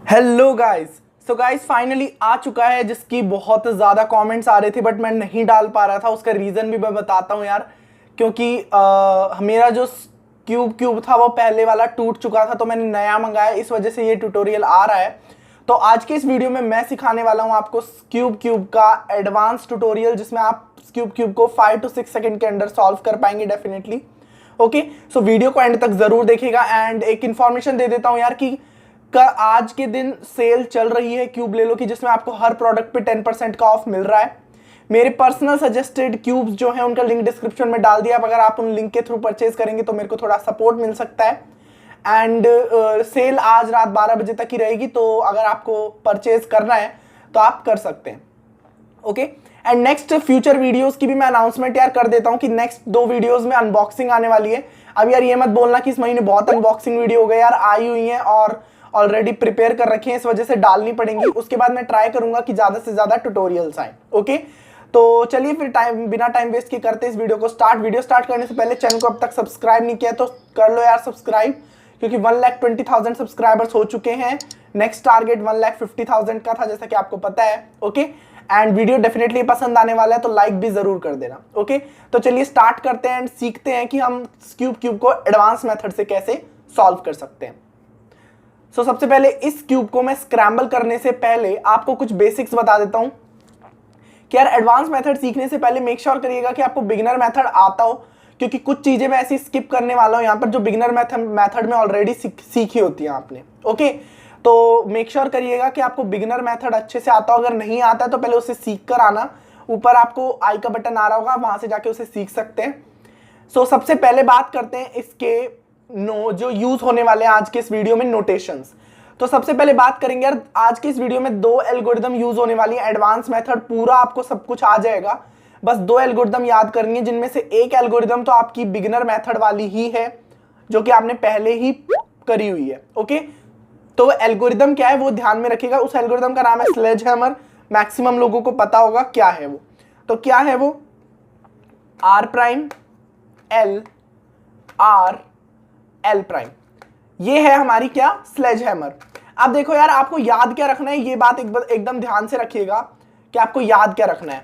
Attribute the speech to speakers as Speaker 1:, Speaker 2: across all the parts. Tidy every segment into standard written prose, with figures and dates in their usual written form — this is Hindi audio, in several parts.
Speaker 1: Hello guys. So guys finally आ चुका है जिसकी बहुत ज़्यादा कमेंट्स आ रहे थे बट मैं नहीं डाल पा रहा था। उसका रीज़न भी मैं बताता हूँ यार, क्योंकि मेरा जो क्यूब था वो पहले वाला टूट चुका था तो मैंने नया मंगाया, इस वजह से ये ट्यूटोरियल आ रहा है। तो आज के इस वीडियो में मैं सिखाने वाला हूँ आपको क्यूब का एडवांस ट्यूटोरियल, जिसमें आप क्यूब को 5 to 6 सेकंड के अंदर सॉल्व कर पाएंगे डेफिनेटली। ओके, सो वीडियो को एंड तक जरूर देखिएगा। एंड एक इन्फॉर्मेशन दे देता हूँ यार कि आज के दिन सेल चल रही है क्यूब ले लो की, जिसमें आपको हर प्रोडक्ट पे 10% का ऑफ मिल रहा है। मेरे पर्सनल सजेस्टेड क्यूब्स जो है उनका लिंक डिस्क्रिप्शन में डाल दिया। अगर आप उन लिंक के थ्रू परचेज करेंगे तो मेरे को थोड़ा सपोर्ट मिल सकता है। एंड सेल आज रात 12 बजे तक ही रहेगी, तो अगर आपको परचेज करना है तो आप कर सकते हैं। Okay, and next future videos की भी मैं अनाउंसमेंट यार कर देता हूं कि नेक्स्ट 2 वीडियोस में अनबॉक्सिंग आने वाली है। अब यार ये मत बोलना कि इस महीने बहुत अनबॉक्सिंग वीडियो हो गए, यार आई हुई हैं और ऑलरेडी प्रिपेयर कर रखी हैं, इस वजह से डालनी पड़ेंगी। उसके बाद मैं ट्राई करूंगा कि ज्यादा से ज्यादा ट्यूटोरियल्स आए। ओके, तो चलिए फिर बिना टाइम वेस्ट किए करते हैं इस वीडियो को स्टार्ट। वीडियो स्टार्ट करने से पहले चैनल को अब तक सब्सक्राइब नहीं किया तो कर लो यार सब्सक्राइब, क्योंकि 1,20,000 सब्सक्राइबर्स हो चुके हैं। नेक्स्ट टारगेट 1,50,000 का था, जैसा कि आपको पता है। ओके, एंड वीडियो डेफिनेटली पसंद आने वाला है तो लाइक भी जरूर कर देना। ओके, तो चलिए स्टार्ट करते हैं एंड सीखते हैं कि हम क्यूब को एडवांस मेथड से कैसे सॉल्व कर सकते हैं। सो सबसे पहले इस क्यूब को मैं स्क्रैम्बल करने से पहले आपको कुछ बेसिक्स बता देता हूं कि यार एडवांस मेथड सीखने से पहले मेक श्योर करिएगा कि आपको बिगिनर मेथड आता हो, क्योंकि कुछ चीजें मैं ऐसी स्किप करने वाला हूं यहां पर जो बिगिनर मेथड में ऑलरेडी सीखी होती है आपने। ओके, तो मेक श्योर करिएगा कि आपको बिगिनर मेथड अच्छे से आता हो। अगर नहीं आता है तो पहले उसे सीख कर आना। ऊपर आपको आई का बटन आ रहा होगा, वहां से जाके उसे सीख सकते हैं। सो सबसे पहले बात करते हैं इसके जो यूज होने वाले हैं आज के इस वीडियो में, नोटेशंस। तो सबसे पहले बात करेंगे यार, आज के इस वीडियो में 2 एल्गोरिदम यूज होने वाली है। एडवांस मेथड पूरा आपको सब कुछ आ जाएगा, बस 2 एल्गोरिदम याद करनी है, जिनमें से एक एल्गोरिदम तो आपकी बिगिनर मेथड वाली ही है जो कि आपने पहले ही करी हुई है। ओके, तो एल्गोरिदम क्या है वो ध्यान में रखिएगा। उस एल्गोरिदम का नाम है स्लेजहैमर। मैक्सिमम लोगों को पता होगा क्या है वो। तो क्या है वो? R prime L R L prime, ये है हमारी क्या स्लेजहैमर। अब देखो यार, आपको याद क्या रखना है, ये बात एकदम ध्यान से रखिएगा कि आपको याद क्या रखना है।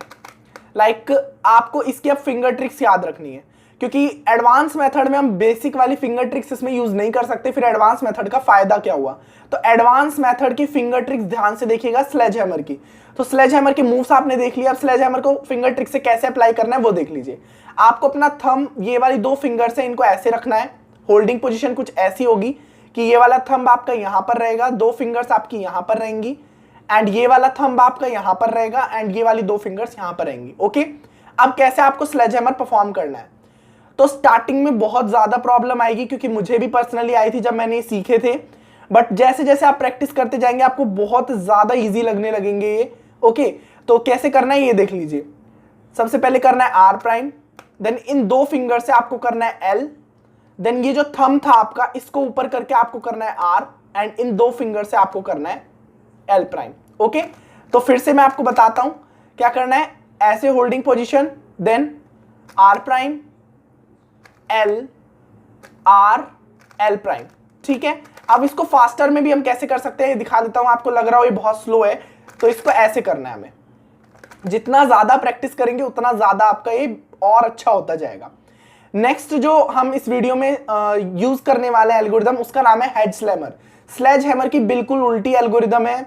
Speaker 1: लाइक आपको इसकी अब फिंगर ट्रिक्स याद रखनी है, क्योंकि एडवांस मेथड में हम बेसिक वाली फिंगर ट्रिक्स इसमें यूज नहीं कर सकते। फिर एडवांस मेथड का फायदा क्या हुआ? तो एडवांस मेथड की फिंगर ट्रिक्स ध्यान से देखिएगा स्लेजहैमर की। तो स्लेजहैमर के मूव्स आपने देख लिया, अब स्लेजहैमर को फिंगर ट्रिक से कैसे अप्लाई करना है वो देख लीजिए। आपको अपना थंब, ये वाली 2 फिंगर्स है, इनको ऐसे रखना है। होल्डिंग पोजीशन कुछ ऐसी होगी कि ये वाला थंब आपका यहां पर रहेगा, 2 फिंगर्स आपकी यहां पर रहेंगी, एंड ये वाला थंब आपका यहां पर रहेगा, एंड ये वाली 2 फिंगर्स यहां पर रहेंगी। ओके, अब कैसे आपको स्लेजहैमर परफॉर्म करना है? तो स्टार्टिंग में बहुत ज्यादा प्रॉब्लम आएगी, क्योंकि मुझे भी पर्सनली आई थी जब मैंने ये सीखे थे, बट जैसे जैसे आप प्रैक्टिस करते जाएंगे आपको बहुत ज्यादा इजी लगने लगेंगे ये। ओके, तो कैसे करना है ये देख लीजिए। सबसे पहले करना है R prime, then in 2 finger से आपको करना है L, देन ये जो थंब था आपका इसको ऊपर करके आपको करना है R, एंड इन 2 फिंगर से आपको करना है L प्राइम। ओके, तो फिर से मैं आपको बताता हूं क्या करना है। ऐसे holding position, then R prime L R L prime. ठीक है, अब इसको फास्टर में भी हम कैसे कर सकते हैं ये दिखा देता हूं। आपको लग रहा हो ये बहुत स्लो है, तो इसको ऐसे करना है हमें। जितना ज्यादा प्रैक्टिस करेंगे उतना ज्यादा आपका ये और अच्छा होता जाएगा। नेक्स्ट जो हम इस वीडियो में यूज करने वाले एल्गोरिदम, उसका नाम है हेड स्लैमर। स्लेजहैमर की बिल्कुल उल्टी एल्गोरिदम है,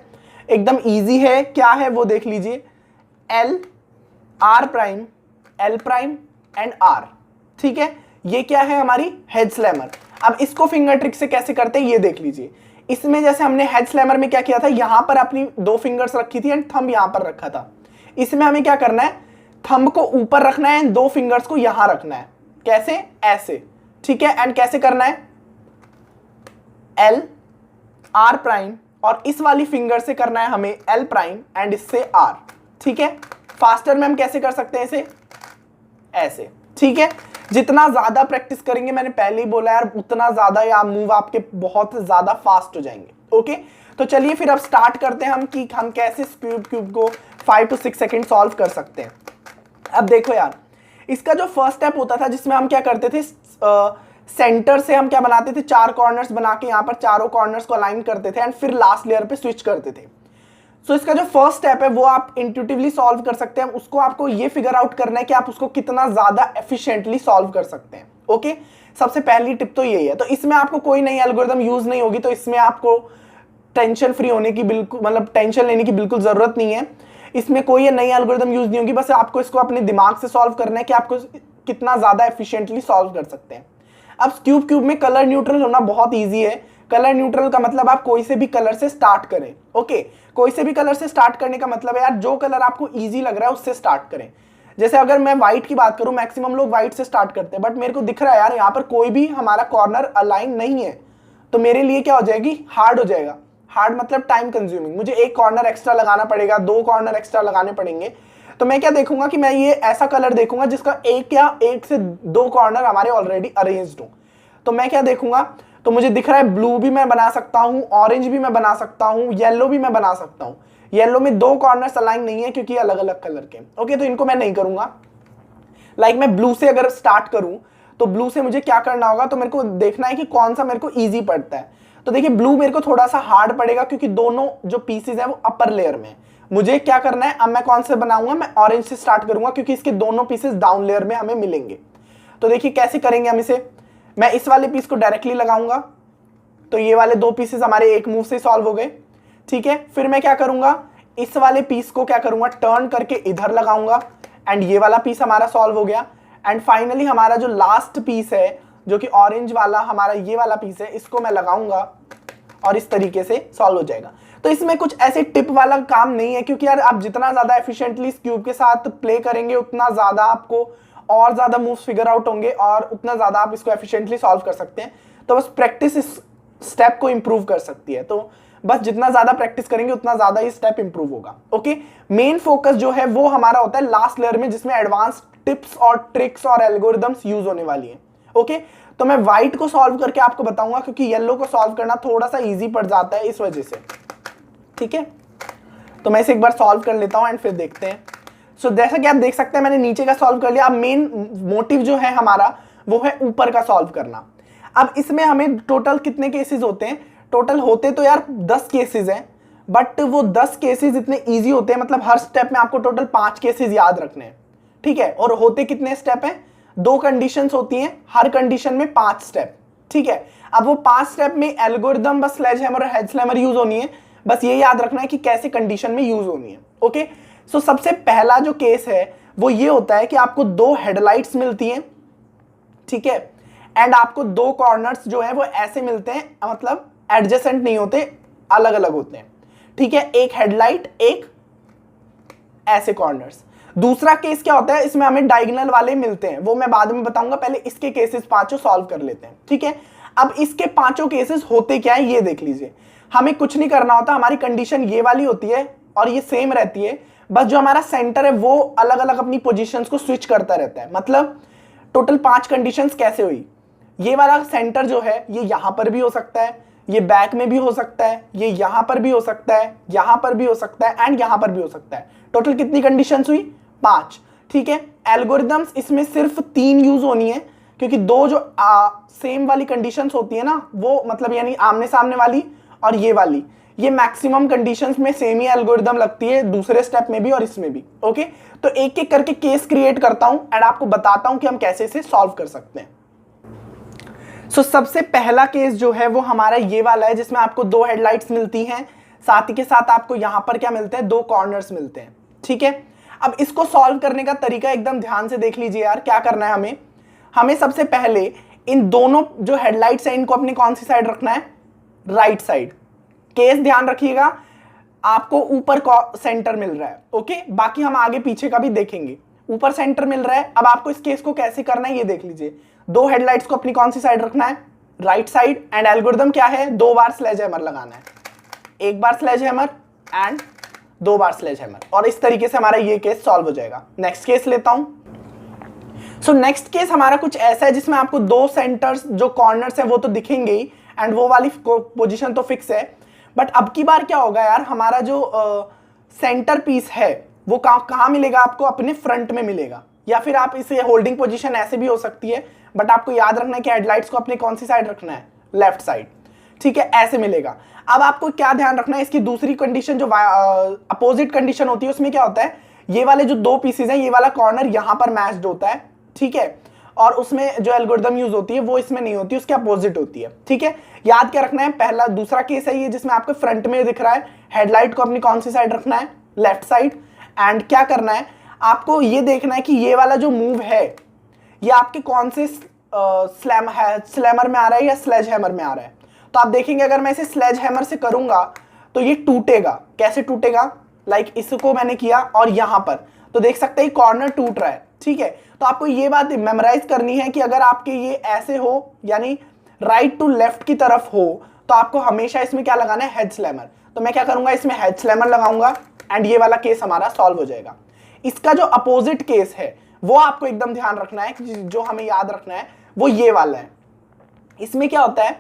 Speaker 1: एकदम इजी है। क्या है वो देख लीजिए। L R prime L prime and R। ठीक है, ये क्या है? हमारी हेड स्लैमर। अब इसको फिंगर ट्रिक से कैसे करते हैं ये देख लीजिए। इसमें जैसे हमने हेड स्लैमर में क्या किया था, यहां पर अपनी 2 फिंगर्स रखी थी एंड थंब यहां पर रखा था। इसमें हमें क्या करना है, थंब को ऊपर रखना है एंड 2 फिंगर्स को यहां रखना है। कैसे? ऐसे। ठीक है, एंड कैसे करना है? L R प्राइम, और इस वाली फिंगर से करना है हमें L प्राइम एंड इससे R। ठीक है, फास्टर में हम कैसे कर सकते हैं इसे? ऐसे। ठीक है, जितना ज्यादा प्रैक्टिस करेंगे, मैंने पहले ही बोला यार, उतना ज्यादा या मूव आपके बहुत ज्यादा फास्ट हो जाएंगे। ओके, तो चलिए फिर अब स्टार्ट करते हैं हम कि हम कैसे क्यूब को 5 to 6 सेकंड सॉल्व कर सकते हैं। अब देखो यार, इसका जो फर्स्ट स्टेप होता था जिसमें हम क्या करते थे, सेंटर से हम क्या बनाते थे, 4 कॉर्नर्स बना के यहाँ पर चारों कॉर्नर्स को अलाइन करते थे एंड फिर लास्ट लेयर पे स्विच करते थे। सो इसका जो फर्स्ट स्टेप है वो आप इंट्यूटिवली सॉल्व कर सकते हैं, उसको आपको ये फिगर आउट करना है कि आप उसको कितना ज्यादा एफिशिएंटली सॉल्व कर सकते हैं। ओके, सबसे पहली टिप तो यही है। तो इसमें आपको कोई नई एल्गोरिथम यूज नहीं होगी, तो इसमें आपको टेंशन फ्री होने की बिल्कुल, मतलब टेंशन लेने की बिल्कुल जरूरत नहीं है। इसमें कोई नई एल्गोरिथम यूज नहीं होगी, बस आपको इसको अपने दिमाग से सॉल्व करना है कि आपको कितना ज्यादा एफिशिएंटली सॉल्व कर सकते हैं। अब क्यूब में कलर न्यूट्रल होना बहुत ईजी है। कलर न्यूट्रल का मतलब आप कोई से भी कलर से स्टार्ट करें। ओके, कोई से भी कलर से स्टार्ट करने का मतलब है यार जो कलर आपको इजी लग रहा है उससे स्टार्ट करें। जैसे अगर मैं व्हाइट की बात करूं, मैक्सिमम लोग व्हाइट से स्टार्ट करते हैं, बट मेरे को दिख रहा है यार यहाँ पर कोई भी हमारा कॉर्नर अलाइन नहीं है, तो मेरे लिए क्या हो जाएगी, हार्ड हो जाएगा। हार्ड मतलब टाइम कंज्यूमिंग, मुझे एक कॉर्नर एक्स्ट्रा लगाना पड़ेगा, 2 कॉर्नर एक्स्ट्रा लगाने पड़ेंगे। तो मैं क्या देखूंगा कि मैं ये ऐसा कलर देखूंगा जिसका एक से 2 कॉर्नर हमारे ऑलरेडी अरेंज्ड हो। तो मैं क्या देखूंगा, तो मुझे दिख रहा है ब्लू भी मैं बना सकता हूं, ऑरेंज भी मैं बना सकता हूं, येलो भी मैं बना सकता हूं। येलो में 2 कॉर्नर्स अलाइन नहीं है क्योंकि अलग अलग कलर के। ओके, तो इनको मैं नहीं करूंगा। लाइक मैं ब्लू से अगर स्टार्ट करूं तो ब्लू से मुझे क्या करना होगा, तो मेरे को देखना है कि कौन सा मेरे को इजी पड़ता है। तो देखिए ब्लू मेरे को थोड़ा सा हार्ड पड़ेगा क्योंकि दोनों जो पीसेज हैं वो अपर लेयर में। मुझे क्या करना है, अब मैं कौन से बनाऊंगा, मैं ऑरेंज से स्टार्ट करूंगा क्योंकि इसके दोनों पीसेस डाउन लेयर में हमें मिलेंगे। तो देखिए कैसे करेंगे हम इसे, मैं इस वाले पीस को डायरेक्टली लगाऊंगा, तो ये वाले 2 पीसेस हमारे एक मूव से सॉल्व हो गए। ठीक है, फिर मैं क्या करूंगा, इस वाले पीस को क्या करूंगा, टर्न करके इधर लगाऊंगा एंड ये वाला पीस हमारा सॉल्व हो गया। एंड फाइनली हमारा जो लास्ट पीस है जो कि ऑरेंज वाला हमारा ये वाला पीस है, इसको मैं लगाऊंगा और इस तरीके से सॉल्व हो जाएगा। तो इसमें कुछ ऐसे टिप वाला काम नहीं है क्योंकि यार आप जितना ज्यादा एफिशिएंटली इस क्यूब के साथ प्ले करेंगे उतना ज्यादा आपको और ज्यादा मूव्स फिगर आउट होंगे और उतना ज्यादा आप इसको एफिशिएंटली सॉल्व कर सकते हैं। तो बस प्रैक्टिस इस स्टेप को इंप्रूव कर सकती है। तो बस जितना ज्यादा प्रैक्टिस करेंगे उतना ज्यादा ये स्टेप इंप्रूव होगा। ओके, मेन फोकस जो है वो हमारा होता है लास्ट लेयर में जिसमें एडवांस टिप्स और ट्रिक्स और एल्गोरिदम्स यूज होने वाली है। ओके, तो मैं व्हाइट को सॉल्व करके आपको बताऊंगा क्योंकि येलो को सॉल्व करना थोड़ा सा इजी पड़ जाता है इस वजह से। ठीक है, तो मैं इसे एक बार सॉल्व कर लेता हूं एंड फिर देखते हैं। सो जैसा कि आप देख सकते हैं मैंने नीचे का सॉल्व कर लिया। अब मेन मोटिव जो है हमारा वो है ऊपर का सॉल्व करना। अब इसमें हमें टोटल कितने केसेस होते हैं, टोटल होते तो यार 10 केसेस हैं, बट वो 10 केसेस इतने इजी होते हैं, मतलब हर स्टेप में आपको टोटल 5 केसेस याद रखने हैं। ठीक है, और होते कितने स्टेप हैं, 2 कंडीशंस होती हैं, हर कंडीशन में 5 स्टेप। ठीक है, अब वो 5 स्टेप में एल्गोरिदम बस स्लेजहैमर और हेडस्लैमर यूज होनी है, बस ये याद रखना है कि कैसे कंडीशन में यूज होनी है। ओके, सो सबसे पहला जो केस है वो ये होता है कि आपको 2 हेडलाइट्स मिलती हैं। ठीक है, एंड आपको 2 कॉर्नर्स जो है वो ऐसे मिलते हैं, मतलब एडजेसेंट नहीं होते, अलग अलग होते हैं। ठीक है, एक हेडलाइट, एक ऐसे कॉर्नर्स। दूसरा केस क्या होता है, इसमें हमें डायगोनल वाले मिलते हैं, वो मैं बाद में बताऊंगा, पहले इसके केसेस 5 सॉल्व कर लेते हैं। ठीक है, अब इसके 5 केसेस होते क्या है ये देख लीजिए। हमें कुछ नहीं करना होता, हमारी कंडीशन ये वाली होती है और ये सेम रहती है, बस जो हमारा सेंटर है वो अलग अलग अपनी पोजीशंस को स्विच करता रहता है। मतलब टोटल 5 कंडीशंस कैसे हुई, ये वाला सेंटर जो है ये यहां पर भी हो सकता है, ये बैक में भी हो सकता है, ये यहां पर भी हो सकता है, यहां पर भी हो सकता है एंड यहां पर भी हो सकता है। टोटल कितनी कंडीशंस हुई, 5। ठीक है, एल्गोरिदम्स इसमें सिर्फ 3 यूज होनी है क्योंकि 2 जो सेम वाली कंडीशंस होती है ना, वो मतलब यानी आमने सामने वाली और ये वाली, ये मैक्सिमम कंडीशंस में सेम ही एल्गोरिदम लगती है, दूसरे स्टेप में भी और इसमें भी। ओके, तो एक एक करके केस क्रिएट करता हूं एंड आपको बताता हूं कि हम कैसे इसे सॉल्व कर सकते हैं। सो सबसे पहला केस जो है वो हमारा ये वाला है जिसमें आपको 2 हेडलाइट्स मिलती हैं, साथ ही के साथ आपको यहां पर क्या मिलते हैं, 2 कॉर्नर्स मिलते हैं। ठीक है, अब इसको सॉल्व करने का तरीका एकदम ध्यान से देख लीजिए यार। क्या करना है हमें सबसे पहले इन दोनों जो हेडलाइट्स हैं इनको अपनी कौन सी साइड रखना है, राइट साइड। केस ध्यान रखिएगा, आपको ऊपर सेंटर मिल रहा है। ओके, बाकी हम आगे पीछे का भी देखेंगे। ऊपर सेंटर मिल रहा है, अब आपको इस केस को कैसे करना है ये देख लीजिए। 2 हेडलाइट्स को अपनी कौन सी साइड रखना है, राइट साइड, एंड एल्गोरिदम क्या है, 2 बार स्लेजहैमर लगाना है, 1 बार स्लेजहैमर एंड 2 बार स्लेजहैमर, और इस तरीके से हमारा ये केस सॉल्व हो जाएगा। नेक्स्ट केस लेता हूं। सो नेक्स्ट केस हमारा कुछ ऐसा है जिसमें आपको 2 सेंटर्स जो कॉर्नर्स हैं वो तो दिखेंगे ही एंड वो वाली पोजीशन तो फिक्स है, बट अब की बार क्या होगा यार, हमारा जो सेंटर पीस है वो कहां मिलेगा आपको, अपने फ्रंट में मिलेगा, या फिर आप इसे होल्डिंग पोजीशन ऐसे भी हो सकती है, बट आपको याद रखना है कि हेडलाइट्स को अपने कौन सी साइड रखना है, लेफ्ट साइड, ठीक है, ऐसे मिलेगा। अब आपको क्या ध्यान रखना है, इसकी दूसरी कंडीशन जो अपोजिट कंडीशन होती है उसमें क्या होता है, ये वाले जो दो पीसेज हैं, ये वाला कॉर्नर यहां पर मैच्ड होता है, ठीक है, और उसमें जो एल्गोरिदम यूज होती है वो इसमें नहीं होती, उसके अपोजिट होती है, ठीक है। याद क्या रखना है, पहला दूसरा केस है ये जिसमें आपको फ्रंट में दिख रहा है, हेडलाइट को अपनी कौन सी साइड रखना है, लेफ्ट साइड। एंड क्या करना है, आपको ये देखना है कि ये वाला जो मूव है ये आपके कौन से स्लैमर में आ रहा है या स्लेज हैमर में आ रहा है। तो आप देखेंगे अगर मैं इसे स्लेज हैमर से करूंगा तो ये टूटेगा। कैसे टूटेगा, लाइक इसको मैंने किया और यहां पर तो देख सकते हैं कॉर्नर टूट रहा है, ठीक है। तो आपको ये बात मेमोराइज करनी है कि अगर आपके ये ऐसे हो, यानी राइट टू लेफ्ट की तरफ हो, तो आपको हमेशा इसमें क्या लगाना है, हेड स्लैमर। तो मैं क्या करूंगा, इसमें हेड स्लैमर लगाऊंगा एंड ये वाला केस हमारा सॉल्व हो जाएगा। इसका जो अपोजिट केस है वो आपको एकदम ध्यान रखना है, जो हमें याद रखना है वो ये वाला है। इसमें क्या होता है,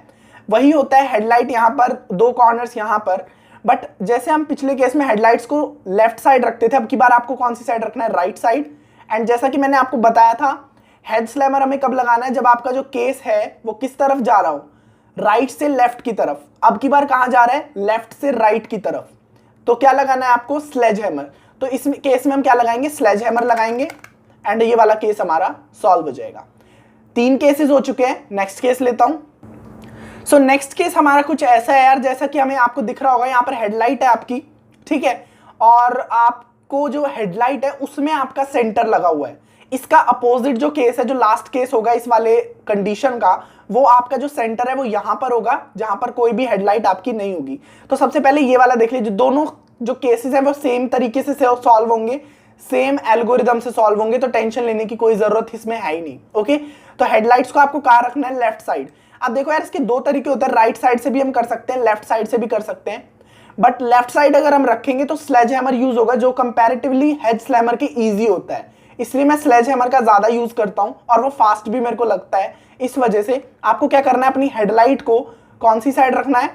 Speaker 1: वही होता है, हेडलाइट यहां पर, दो कॉर्नर्स यहां पर, बट जैसे हम पिछले केस में हेडलाइट्स को लेफ्ट साइड रखते थे, अब की बार आपको कौन सी साइड रखना है, राइट साइड। एंड जैसा कि मैंने आपको बताया था, हेड स्लैमर हमें कब लगाना है, जब आपका जो केस है वो किस तरफ जा रहा हो, राइट से लेफ्ट की तरफ। अब की बार कहां जा रहा है, लेफ्ट से राइट की तरफ। तो क्या लगाना है आपको, स्लेज हैमर। तो इस केस में हम क्या लगाएंगे, स्लेज हैमर लगाएंगे एंड ये वाला केस हमारा सॉल्व हो जाएगा। 3 केसेस हो चुके हैं, नेक्स्ट केस लेता हूं। सो नेक्स्ट केस हमारा कुछ ऐसा है यार, जैसा कि हमें आपको दिख रहा होगा, यहाँ पर हेडलाइट है आपकी, ठीक है, और आपको जो हेडलाइट है उसमें आपका सेंटर लगा हुआ है। इसका अपोजिट जो केस है, जो लास्ट केस होगा इस वाले कंडीशन का, वो आपका जो सेंटर है वो यहां पर होगा जहां पर कोई भी हेडलाइट आपकी नहीं होगी। तो सबसे पहले ये वाला देख लीजिए, दोनों जो केसेस हैं वो सेम तरीके से सॉल्व होंगे, सेम एल्गोरिदम से सॉल्व होंगे, तो टेंशन लेने की कोई जरूरत इसमें है ही नहीं। ओके, तो हेडलाइट्स को आपको कहां रखना है, लेफ्ट साइड। अब देखो यार, इसके 2 तरीके होते हैं, राइट साइड से भी हम कर सकते हैं, लेफ्ट साइड से भी कर सकते हैं। बट लेफ्ट साइड अगर हम रखेंगे तो स्लेज हैमर यूज होगा, जो कंपैरेटिवली हेड स्लैमर के इजी होता है, इसलिए मैं स्लेज हैमर का ज्यादा यूज करता हूं और वो फास्ट भी मेरे को लगता है। इस वजह से आपको क्या करना है, अपनी हेडलाइट को कौन सी साइड रखना है,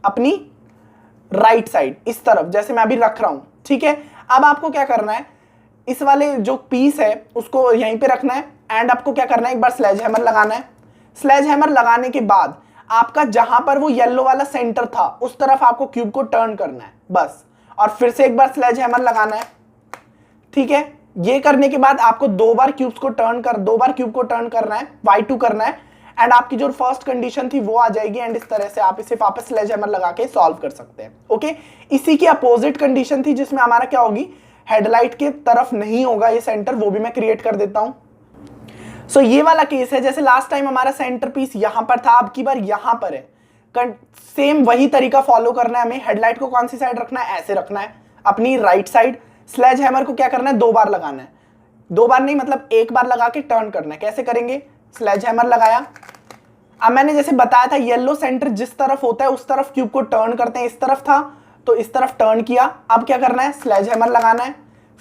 Speaker 1: अपनी राइट साइड, इस तरफ, जैसे मैं अभी रख रहा हूं, ठीक है। अब आपको क्या करना है, इस वाले जो पीस है उसको यहीं पे रखना है एंड आपको क्या करना है, एक बार स्लेज हैमर लगाना है। स्लेज हैमर लगाने के बाद आपका जहां पर वो येलो वाला सेंटर था उस तरफ आपको क्यूब को टर्न करना है बस, और फिर से एक बार स्लेज हैमर लगाना है, ठीक है। ये करने के बाद आपको 2 बार क्यूब को टर्न करना है, y2 करना है एंड आपकी जो फर्स्ट कंडीशन थी वो आ जाएगी एंड इस तरह से आप इसे वापस स्लेज हैमर लगा के सॉल्व कर सकते हैं। ओके, इसी की अपोजिट कंडीशन थी जिसमें हमारा क्या होगी, हेडलाइट के तरफ नहीं होगा ये सेंटर, वो भी मैं क्रिएट कर देता हूं। सो ये वाला केस है, जैसे लास्ट टाइम हमारा सेंटर पीस यहां पर था, अब की बार यहां पर है, सेम वही तरीका फॉलो करना है हमें। हेडलाइट को कौन सी साइड रखना है, ऐसे रखना है, अपनी राइट साइड। स्लेज हैमर को क्या करना है, 2 बार लगाना है, 2 बार नहीं मतलब 1 बार लगा के टर्न करना है। कैसे करेंगे, स्लेज हैमर लगाया, अब मैंने जैसे बताया था येलो सेंटर जिस तरफ होता है उस तरफ क्यूब को टर्न करते हैं, इस तरफ था तो इस तरफ टर्न किया। अब क्या करना है, स्लेज हैमर लगाना है,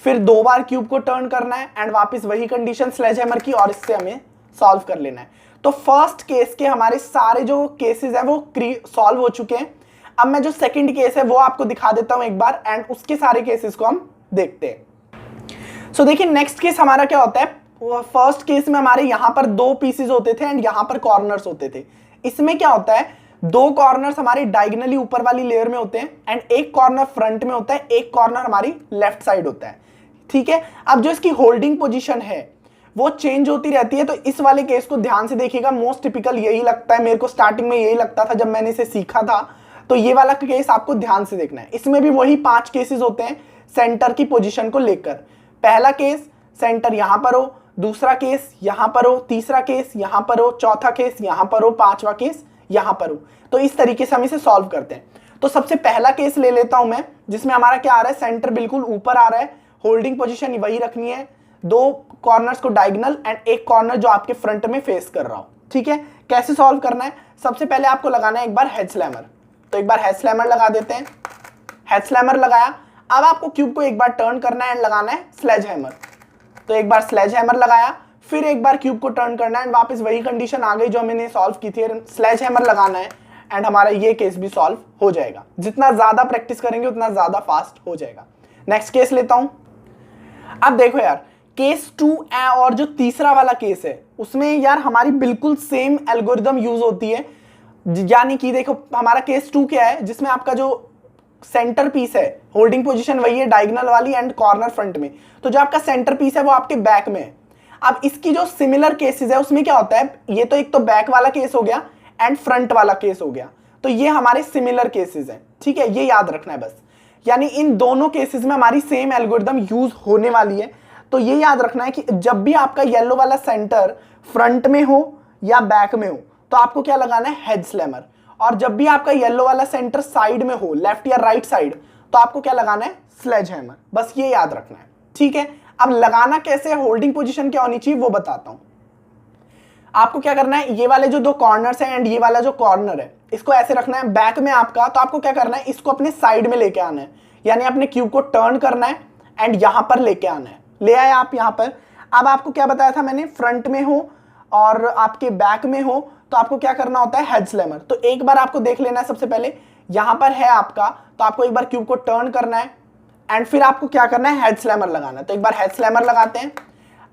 Speaker 1: फिर 2 बार क्यूब को टर्न करना है एंड वापस वही कंडीशन स्लेज हैमर की, और इससे हमें सॉल्व कर लेना है। तो फर्स्ट केस के हमारे सारे जो केसेस हैं वो सॉल्व हो चुके हैं। अब मैं जो सेकंड केस है वो आपको दिखा देता हूं एक बार एंड उसके सारे केसेस को हम देखते हैं। सो देखिए नेक्स्ट केस हमारा क्या होता है, फर्स्ट केस में हमारे यहां पर 2 पीसेस होते थे एंड यहां पर कॉर्नर्स होते थे। इसमें क्या होता है, 2 कॉर्नर्स हमारे डायगोनली ऊपर वाली लेयर में होते हैं एंड एक कॉर्नर फ्रंट में होता है, एक कॉर्नर हमारी लेफ्ट साइड होता है, ठीक है। अब जो इसकी होल्डिंग पोजीशन है वो चेंज होती रहती है, तो इस वाले केस को ध्यान से देखिएगा। मोस्ट टिपिकल यही लगता है मेरे को, स्टार्टिंग में यही लगता था जब मैंने इसे सीखा था, तो ये वाला केस आपको ध्यान से देखना है। इसमें भी वही 5 केसेस होते हैं सेंटर की पोजीशन को लेकर। पहला केस सेंटर यहां पर हो, दूसरा केस यहां पर हो, तीसरा केस यहां पर हो, चौथा केस यहां पर हो, 5वां केस यहां पर हो। तो इस तरीके से हम इसे सॉल्व करते हैं। तो सबसे पहला केस ले लेता हूं मैं, जिसमें हमारा क्या आ रहा है, सेंटर बिल्कुल ऊपर आ रहा है, होल्डिंग पोजीशन वही रखनी है, 2 कॉर्नर्स को डायगोनल एंड एक कॉर्नर जो आपके फ्रंट में फेस कर रहा हो, ठीक है। कैसे सॉल्व करना है, सबसे पहले आपको लगाना है एक बार हेड स्लैमर, तो एक बार हेड स्लैमर लगा देते हैं। हेड स्लैमर लगाया, अब आपको क्यूब को एक बार टर्न करना है एंड लगाना है स्लेज हैमर, तो एक बार स्लेज हैमर लगाया, फिर एक बार क्यूब को टर्न करना है एंड वापस वही कंडीशन आ गई जो मैंने सॉल्व की थी, स्लेज हैमर लगाना है एंड हमारा ये केस भी सॉल्व हो जाएगा। जितना ज्यादा प्रैक्टिस करेंगे उतना ज्यादा फास्ट हो जाएगा। नेक्स्ट केस लेता हूं। अब देखो यार, केस 2 और जो तीसरा वाला केस है उसमें यार हमारी बिल्कुल सेम एल्गोरिदम यूज होती है। यानी कि देखो हमारा केस 2 क्या है, जिसमें आपका जो सेंटर पीस है, होल्डिंग पोजीशन वही है डायगोनल वाली एंड कॉर्नर फ्रंट में, तो जो आपका सेंटर पीस है वो आपके बैक में है। अब इसकी जो सिमिलर केसेस है उसमें क्या होता है, ये तो एक तो बैक वाला केस हो गया एंड फ्रंट वाला केस हो गया, तो ये हमारे सिमिलर केसेस हैं, ठीक है, ये याद रखना है बस। यानी इन दोनों केसेस में हमारी सेम एल्गोरिदम यूज होने वाली है। तो ये याद रखना है कि जब भी आपका येलो वाला सेंटर फ्रंट में हो या बैक में हो तो आपको क्या लगाना है, हेड स्लैमर। और जब भी आपका येलो वाला सेंटर साइड में हो, लेफ्ट या राइट साइड, तो आपको क्या लगाना है, स्लेज हैमर। बस ये याद रखना है, ठीक है। अब लगाना कैसे है, होल्डिंग पोजीशन क्या होनी चाहिए वो बताता हूं। आपको क्या करना है, ये वाले जो दो कॉर्नर्स हैं एंड ये वाला जो कॉर्नर है इसको ऐसे रखना है बैक में आपका। तो आपको क्या करना है, इसको अपने साइड में लेके आना है, यानी अपने क्यूब को टर्न करना है एंड यहां पर लेके आना है। ले आए आप यहां पर। अब आपको क्या बताया था मैंने, फ्रंट में हो और आपके बैक में हो तो आपको क्या करना होता है, हेड स्लैमर। तो एक बार आपको देख लेना है, सबसे पहले यहां पर है आपका, तो आपको एक बार क्यूब को टर्न करना है एंड फिर आपको क्या करना है, हेड स्लैमर लगाना है। तो एक बार हेड स्लैमर लगाते हैं।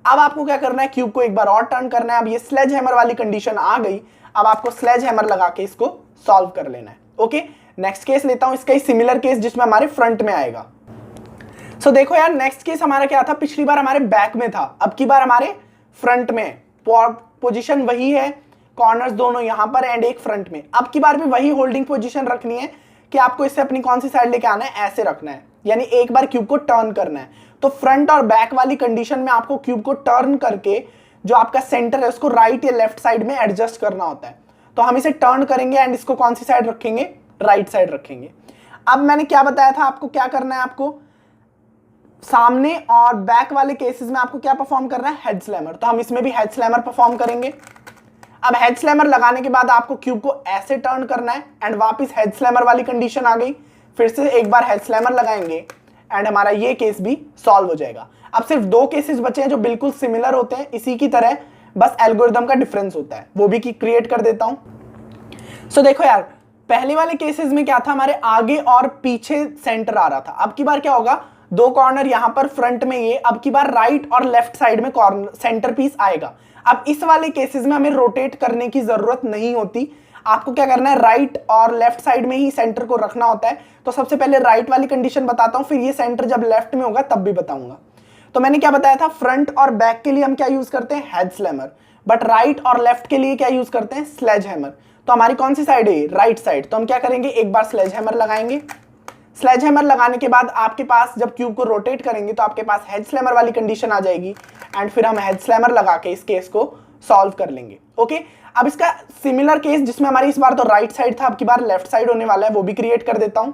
Speaker 1: अब आपको क्या करना है, क्यूब को एक बार और टर्न करना है। अब ये स्लेज हैमर वाली कंडीशन आ गई, अब आपको स्लेज हैमर लगा के इसको सॉल्व कर लेना है। ओके, नेक्स्ट केस लेता हूं, इसका ही सिमिलर केस जिसमें हमारे फ्रंट में आएगा। सो देखो यार, नेक्स्ट केस हमारा क्या था, पिछली बार हमारे बैक में था, अब की बार हमारे फ्रंट में। पोजीशन वही है, कॉर्नर्स दोनों यहां पर एंड एक फ्रंट में। अब की बार भी वही होल्डिंग पोजीशन रखनी है कि आपको इससे अपनी कौन सी साइड लेके आना है, ऐसे रखना है, यानी एक बार क्यूब को टर्न करना है। तो फ्रंट और बैक वाली कंडीशन में आपको क्यूब को टर्न करके जो आपका सेंटर है उसको राइट या लेफ्ट साइड में एडजस्ट करना होता है। तो हम इसे टर्न करेंगे एंड इसको कौन सी साइड रखेंगे, राइट साइड रखेंगे। अब मैंने क्या बताया था आपको, क्या करना है, आपको सामने और बैक वाले केसेस में आपको क्या परफॉर्म करना है, हेड स्लैमर। तो हम इसमें भी हेड स्लैमर परफॉर्म करेंगे। अब हेड स्लैमर लगाने के बाद आपको क्यूब को ऐसे टर्न करना है एंड वापस हेड स्लैमर वाली कंडीशन आ गई, फिर से एक बार हेड स्लैमर लगाएंगे एंड हमारा ये केस भी सॉल्व हो जाएगा। अब सिर्फ दो केसेस बचे हैं जो बिल्कुल सिमिलर होते हैं इसी की तरह, बस एल्गोरिदम का डिफरेंस होता है, वो भी क्रिएट कर देता हूं। सो देखो यार, पहले वाले केसेस में क्या था, हमारे आगे और पीछे सेंटर आ रहा था। अब की बार क्या होगा, दो कॉर्नर यहां पर फ्रंट में, ये अब की बार राइट और लेफ्ट साइड में कॉर्नर सेंटर पीस आएगा। अब इस वाले केसेस में हमें रोटेट करने की जरूरत नहीं होती, आपको क्या करना है, राइट और लेफ्ट साइड में ही सेंटर को रखना होता है। तो सबसे पहले राइट वाली कंडीशन बताता हूं, फिर ये सेंटर जब लेफ्ट में होगा तब भी बताऊंगा। तो मैंने क्या बताया था, फ्रंट और बैक के लिए हम क्या यूज करते हैं, हेड स्लैमर, बट राइट और लेफ्ट के लिए क्या यूज करते हैं, स्लेज हैमर। तो हमारी कौन सी साइड है, राइट साइड। तो हम क्या करेंगे, एक बार स्लेज हैमर लगाएंगे। स्लेज हैमर लगाने के बाद आपके पास जब क्यूब को रोटेट करेंगे तो आपके पास हेड स्लैमर वाली कंडीशन आ जाएगी एंड फिर हम हेड स्लैमर लगा के इस केस को सॉल्व कर लेंगे। ओके, अब इसका सिमिलर केस जिसमें हमारी इस बार तो राइट साइड था, अब की बार लेफ्ट साइड होने वाला है, वो भी क्रिएट कर देता हूं।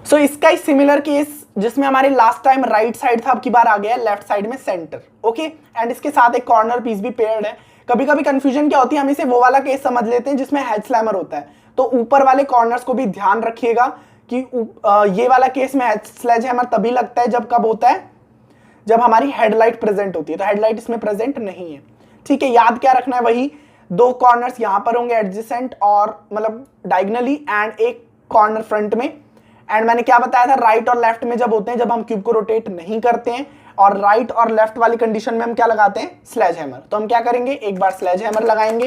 Speaker 1: सो इसका ही सिमिलर केस जिसमें हमारे लास्ट टाइम राइट साइड था, अब की बार आ गया है लेफ्ट साइड में सेंटर। ओके, एंड इसके साथ एक कॉर्नर पीस भी पेयर्ड है। कभी कभी कंफ्यूजन क्या होती है, हम इसे वो वाला केस समझ लेते हैं जिसमें हेड स्लैमर होता है, तो ऊपर वाले कॉर्नर्स को भी ध्यान रखिएगा कि ये वाला केस में स्लेज हैमर तभी लगता है जब कब होता है, जब हमारी हेडलाइट प्रेजेंट होती है। तो हेडलाइट इसमें प्रेजेंट नहीं है, ठीक है। याद क्या रखना है, वही दो कॉर्नर्स यहां पर होंगे एडजेसेंट और मतलब डायगोनली एंड एक कॉर्नर फ्रंट में। एंड मैंने क्या बताया था, राइट और लेफ्ट में जब होते हैं, जब हम क्यूब को रोटेट नहीं करते हैं, और राइट और लेफ्ट वाली कंडीशन में हम क्या लगाते हैं, स्लेज हैमर। तो हम क्या करेंगे, एक बार स्लेज हैमर लगाएंगे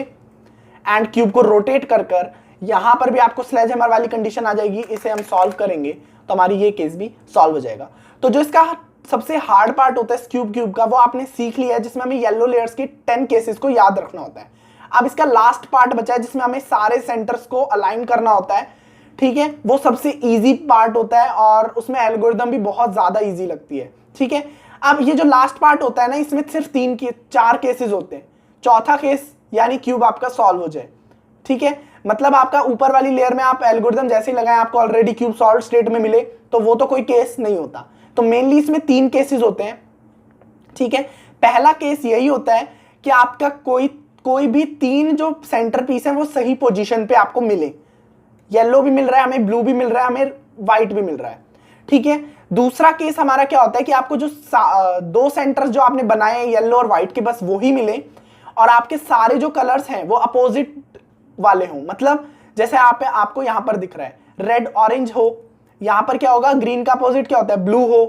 Speaker 1: एंड क्यूब को रोटेट कर कर यहां पर भी आपको स्लेज हैमर वाली कंडीशन आ जाएगी, इसे हम सॉल्व करेंगे तो हमारी ये केस भी सॉल्व हो जाएगा। तो जो इसका सबसे हार्ड पार्ट होता है क्यूब का, वो आपने सीख लिया है, जिसमें हमें येलो लेयर्स की 10 केसेस को याद रखना होता है। अब इसका लास्ट पार्ट बचा है जिसमें हमें सारे सेंटर्स को अलाइन करना होता है, ठीक है। वो सबसे इजी पार्ट होता है और उसमें एल्गोरिदम भी बहुत ज्यादा इजी लगती है, ठीक है। अब ये जो लास्ट पार्ट होता है ना, इसमें सिर्फ 4 केसेस होते हैं, चौथा केस यानी क्यूब आपका सॉल्व हो जाए, ठीक है। मतलब आपका ऊपर वाली लेयर में आप एल्गोरिदम जैसे ही लगाएं आपको ऑलरेडी क्यूब सॉल्व स्टेट में मिले, तो वो तो कोई केस नहीं होता। तो मेनली इसमें 3 केसेस होते हैं, ठीक है। पहला केस यही होता है कि आपका कोई भी 3 जो सेंटर पीस है वो सही पोजीशन पे आपको मिले, येलो भी मिल रहा है हमें, ब्लू भी मिल रहा है हमें, व्हाइट भी मिल रहा है, ठीक है। दूसरा केस हमारा क्या होता है कि आपको जो 2 सेंटर्स जो आपने बनाए हैं येलो और व्हाइट के, बस वो ही मिले और आपके सारे जो कलर्स हैं वो अपोजिट वाले हों। मतलब जैसे आपको यहां पर दिख रहा है रेड ऑरेंज हो, यहां पर क्या होगा, ग्रीन का अपोजिट क्या होता है, ब्लू हो,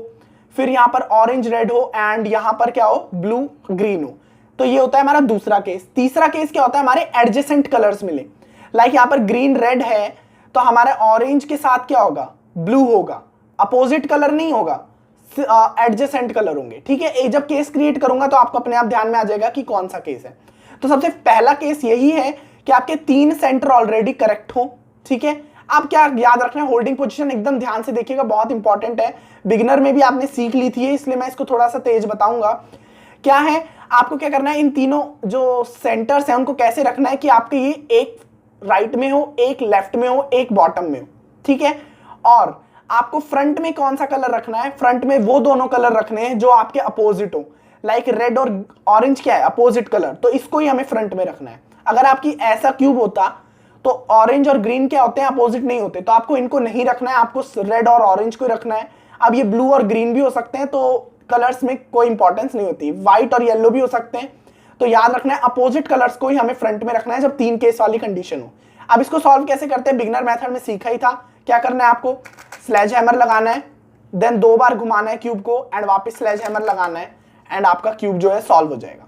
Speaker 1: फिर यहाँ पर ऑरेंज रेड हो एंड यहाँ पर क्या हो, ब्लू ग्रीन हो। तो ये होता है हमारा दूसरा केस। तीसरा केस क्या होता है, हमारे एडजेसेंट कलर्स मिले। लाइक यहाँ पर ग्रीन रेड है तो हमारे ऑरेंज के साथ क्या होगा, ब्लू होगा, अपोजिट कलर नहीं होगा, एडजेसेंट कलर होंगे। ठीक है, जब केस क्रिएट करूंगा तो आपको अपने आप ध्यान में आ जाएगा कि कौन सा केस है। तो सबसे पहला केस यही है कि आपके 3 सेंटर ऑलरेडी करेक्ट हो। ठीक है, आप क्या याद रखना है, होल्डिंग पोजीशन एकदम ध्यान से देखिएगा, बहुत इंपॉर्टेंट है। बिगिनर में भी आपने सीख ली थी, इसलिए मैं इसको थोड़ा सा तेज बताऊंगा। क्या है, आपको क्या करना है, इन तीनों जो सेंटर्स हैं उनको कैसे रखना है कि आपके ये एक राइट में हो, एक लेफ्ट में हो, एक बॉटम में हो। ठीक है, और आपको फ्रंट में कौन सा कलर रखना है, फ्रंट में वो दोनों कलर रखने हैं जो आपके अपोजिट हो। लाइक रेड और ऑरेंज क्या है, अपोजिट कलर, तो इसको ही हमें फ्रंट में रखना है। अगर आपकी ऐसा क्यूब होता तो ऑरेंज और ग्रीन क्या होते हैं, अपोजिट नहीं होते, तो आपको इनको नहीं रखना है, आपको रेड और ऑरेंज को रखना है। अब ये ब्लू और ग्रीन भी हो सकते हैं, तो कलर्स में कोई इंपॉर्टेंस नहीं होती, व्हाइट और येलो भी हो सकते हैं। तो याद रखना है अपोजिट कलर्स को ही हमें फ्रंट में रखना है जब 3 केस वाली कंडीशन हो। अब इसको सॉल्व कैसे करते हैं, बिगिनर मेथड में सीखा ही था। क्या करना है, आपको स्लेज हैमर लगाना है, देन 2 बार घुमाना है क्यूब को एंड वापस स्लेज हैमर लगाना है एंड आपका क्यूब जो है सॉल्व हो जाएगा।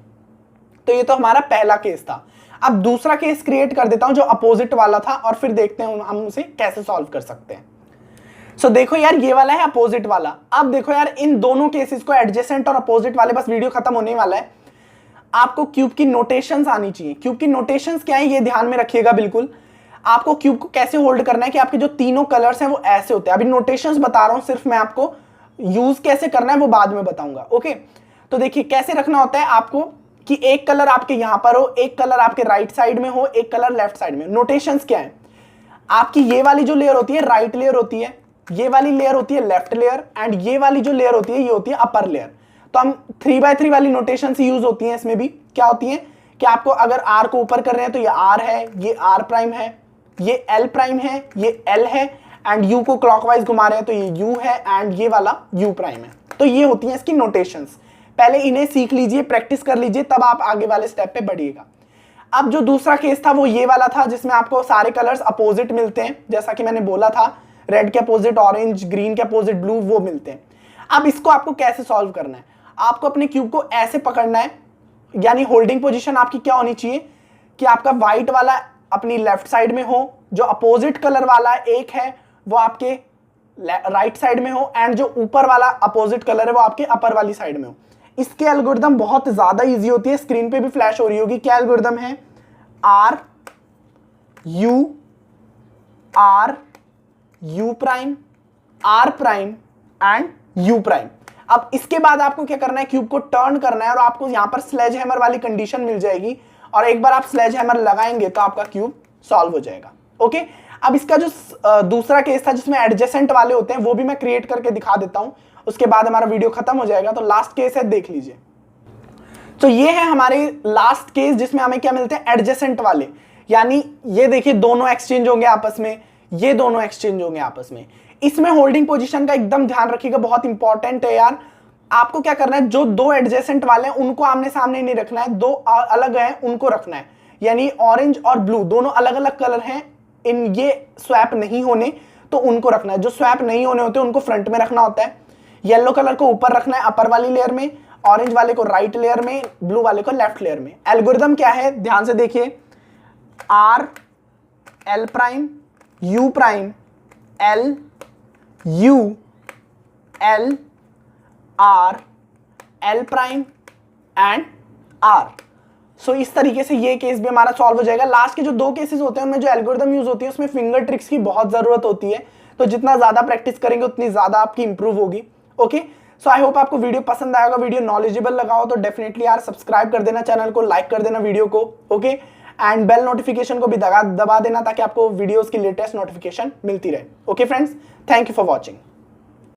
Speaker 1: तो ये तो हमारा पहला केस था। अब दूसरा केस क्रिएट कर देता हूं जो अपोजिट वाला था और फिर देखते हैं हम उसे कैसे सॉल्व कर सकते हैं। सो देखो यार, ये वाला है अपोजिट वाला। अब देखो यार, इन दोनों केसेस को, एडजेसेंट और अपोजिट वाले, बस वीडियो खत्म होने वाला है। आपको क्यूब की नोटेशंस आनी चाहिए। क्यूब की नोटेशंस क्या है ये ध्यान में रखिएगा बिल्कुल। आपको क्यूब को कैसे होल्ड करना है कि आपके जो तीनों कलर्स हैं वो ऐसे होते हैं। अभी नोटेशंस बता रहा हूं सिर्फ, मैं आपको यूज कैसे करना है वो बाद में बताऊंगा। ओके, तो देखिए कैसे रखना होता है आपको कि एक कलर आपके यहां पर हो, एक कलर आपके राइट साइड में हो, एक कलर लेफ्ट साइड में। नोटेशंस क्या है, आपकी ये वाली जो लेयर होती है राइट लेयर होती है, ये वाली लेयर होती है लेफ्ट लेयर, एंड ये वाली जो लेयर होती है ये होती है अपर लेयर। तो हम 3x3 वाली नोटेशन यूज होती है। इसमें भी क्या होती है कि आपको अगर आर को ऊपर कर रहे हैं तो ये आर है, ये आर प्राइम है, ये एल प्राइम है, ये एल है, एंड यू को क्लॉकवाइज घुमा रहे हैं तो ये यू है एंड ये वाला यू प्राइम है। तो ये होती है इसकी नोटेशंस। पहले इन्हें सीख लीजिए, प्रैक्टिस कर लीजिए, तब आप आगे वाले स्टेप पे बढ़िएगा। अब जो दूसरा केस था वो ये वाला था जिसमें आपको सारे कलर्स अपोजिट मिलते हैं, जैसा कि मैंने बोला था, रेड के अपोजिट ऑरेंज, ग्रीन के अपोजिट ब्लू, वो मिलते हैं। अब इसको आपको कैसे सॉल्व करना है, आपको अपने क्यूब को ऐसे पकड़ना है, यानी होल्डिंग पोजीशन आपकी क्या होनी चाहिए कि आपका व्हाइट वाला अपनी लेफ्ट साइड में हो, जो अपोजिट कलर वाला एक है वो आपके राइट साइड में हो, एंड जो ऊपर वाला अपोजिट कलर है वो आपके अपर वाली साइड में हो। इसके एल्गोरिदम बहुत ज्यादा इजी होती है, स्क्रीन पे भी फ्लैश हो रही होगी। क्या एल्गोरिदम है, R U prime, R prime and U prime. अब इसके बाद आपको क्या करना है, क्यूब को टर्न करना है और आपको यहां पर स्लेज हैमर वाली कंडीशन मिल जाएगी, और एक बार आप स्लेज हैमर लगाएंगे तो आपका क्यूब सॉल्व हो जाएगा। ओके, अब इसका जो दूसरा केस था जिसमें एडजेसेंट वाले होते हैं वो भी मैं क्रिएट करके दिखा देता हूं, उसके बाद हमारा वीडियो खत्म हो जाएगा। तो लास्ट केस है, देख लीजिए। तो ये है हमारे लास्ट केस जिसमें हमें क्या मिलते हैं, एडजेसेंट वाले। यानी ये देखिए दोनों एक्सचेंज होंगे आपस में, ये दोनों एक्सचेंज होंगे आपस में। इसमें होल्डिंग पोजीशन का एकदम ध्यान रखिएगा, बहुत इंपॉर्टेंट है यार। आपको क्या करना है, जो 2 एडजेसेंट वाले हैं उनको आमने सामने नहीं रखना है, 2 अलग हैं उनको रखना है। यानी ऑरेंज और ब्लू दोनों अलग अलग कलर हैं, इन ये स्वैप नहीं होने, तो उनको रखना है। जो स्वैप नहीं होने होते उनको फ्रंट में रखना होता है। येलो कलर को ऊपर रखना है अपर वाली लेयर में, ऑरेंज वाले को राइट लेयर में, ब्लू वाले को लेफ्ट लेयर में। एल्गोरिदम क्या है, ध्यान से देखिए, R L prime U prime L U L R L prime and R. So इस तरीके से ये केस भी हमारा सॉल्व हो जाएगा। लास्ट के जो 2 केसेस होते हैं उनमें जो एल्गोरिदम यूज होती है उसमें फिंगर ट्रिक्स की बहुत जरूरत होती है, तो जितना ज्यादा प्रैक्टिस करेंगे उतनी ज्यादा आपकी इंप्रूव होगी। ओके, सो आई होप आपको वीडियो पसंद आएगा, वीडियो नॉलेजेबल लगा हो तो डेफिनेटली यार सब्सक्राइब कर देना चैनल को, लाइक कर देना वीडियो को। ओके, एंड बेल नोटिफिकेशन को भी दबा देना ताकि आपको वीडियोस की लेटेस्ट नोटिफिकेशन मिलती रहे। Okay friends, thank you for watching.